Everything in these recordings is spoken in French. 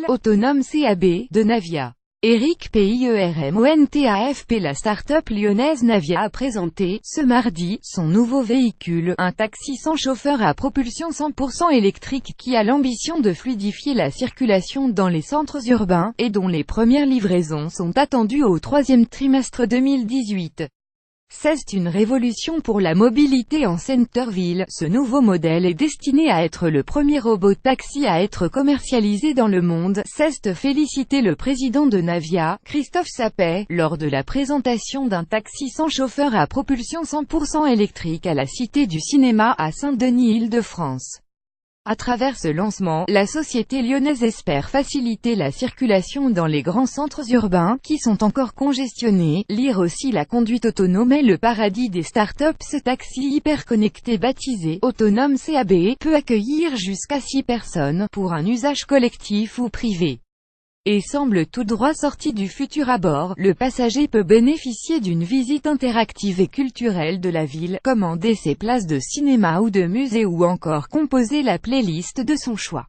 Autonome CAB, de Navia. Eric PIERMONTAFP. La start-up lyonnaise Navia a présenté, ce mardi, son nouveau véhicule, un taxi sans chauffeur à propulsion 100% électrique qui a l'ambition de fluidifier la circulation dans les centres urbains, et dont les premières livraisons sont attendues au troisième trimestre 2018. C'est une révolution pour la mobilité en centre-ville. Ce nouveau modèle est destiné à être le premier robot-taxi à être commercialisé dans le monde, c'est félicité le président de Navia, Christophe Sapet, lors de la présentation d'un taxi sans chauffeur à propulsion 100% électrique à la Cité du Cinéma à Saint-Denis-Île-de-France. À travers ce lancement, la société lyonnaise espère faciliter la circulation dans les grands centres urbains, qui sont encore congestionnés. Lire aussi: la conduite autonome est le paradis des startups. Ce taxi hyper connecté baptisé « Autonome CAB » peut accueillir jusqu'à 6 personnes, pour un usage collectif ou privé. Et semble tout droit sorti du futur. À bord, le passager peut bénéficier d'une visite interactive et culturelle de la ville, commander ses places de cinéma ou de musée ou encore composer la playlist de son choix.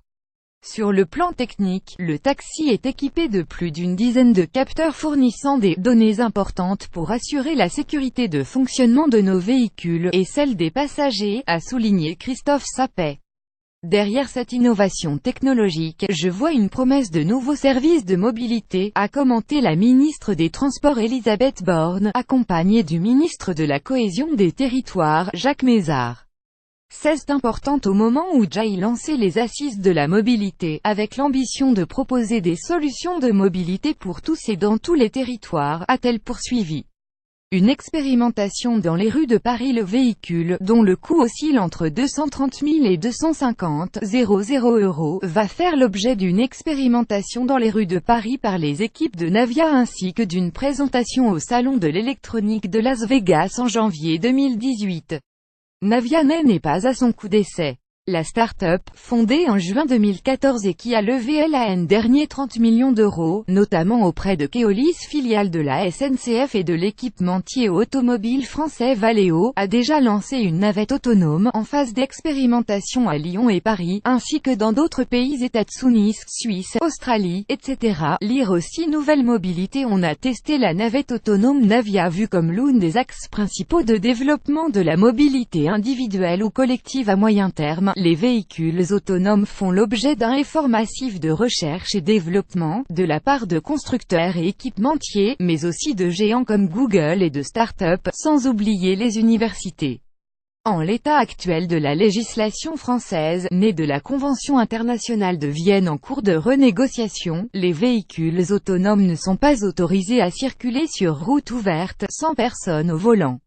Sur le plan technique, le taxi est équipé de plus d'une dizaine de capteurs fournissant des données importantes pour assurer la sécurité de fonctionnement de nos véhicules, et celle des passagers, a souligné Christophe Sapet. Derrière cette innovation technologique, je vois une promesse de nouveaux services de mobilité, a commenté la ministre des Transports Elisabeth Borne, accompagnée du ministre de la Cohésion des Territoires, Jacques Mézard. C'est important au moment où Jai lançait les assises de la mobilité, avec l'ambition de proposer des solutions de mobilité pour tous et dans tous les territoires, a-t-elle poursuivi. Une expérimentation dans les rues de Paris. Le véhicule, dont le coût oscille entre 230 000 et 250 000 €, va faire l'objet d'une expérimentation dans les rues de Paris par les équipes de Navia ainsi que d'une présentation au Salon de l'électronique de Las Vegas en janvier 2018. Navia n'est pas à son coup d'essai. La start-up, fondée en juin 2014 et qui a levé l'an dernier 30 millions d'euros, notamment auprès de Keolis, filiale de la SNCF et de l'équipementier automobile français Valeo, a déjà lancé une navette autonome, en phase d'expérimentation à Lyon et Paris, ainsi que dans d'autres pays: États-Unis, Suisse, Australie, etc. Lire aussi: nouvelle mobilité. On a testé la navette autonome Navia, vue comme l'un des axes principaux de développement de la mobilité individuelle ou collective à moyen terme. Les véhicules autonomes font l'objet d'un effort massif de recherche et développement, de la part de constructeurs et équipementiers, mais aussi de géants comme Google et de start-up, sans oublier les universités. En l'état actuel de la législation française, née de la Convention internationale de Vienne en cours de renégociation, les véhicules autonomes ne sont pas autorisés à circuler sur route ouverte, sans personne au volant.